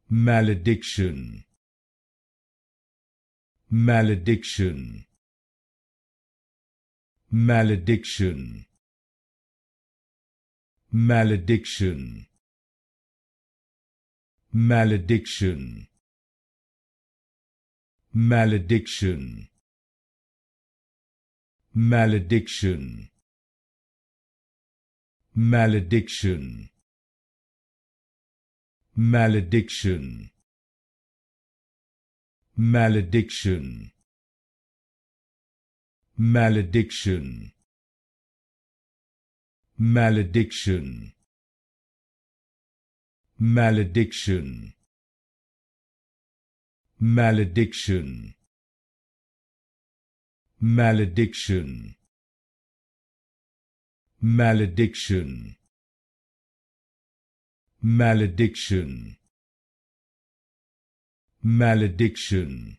malediction, malediction, malediction, malediction, malediction, malediction, malediction, malediction, malediction, malediction, malediction, malediction, malediction, malediction, malediction, malediction, malediction, malediction,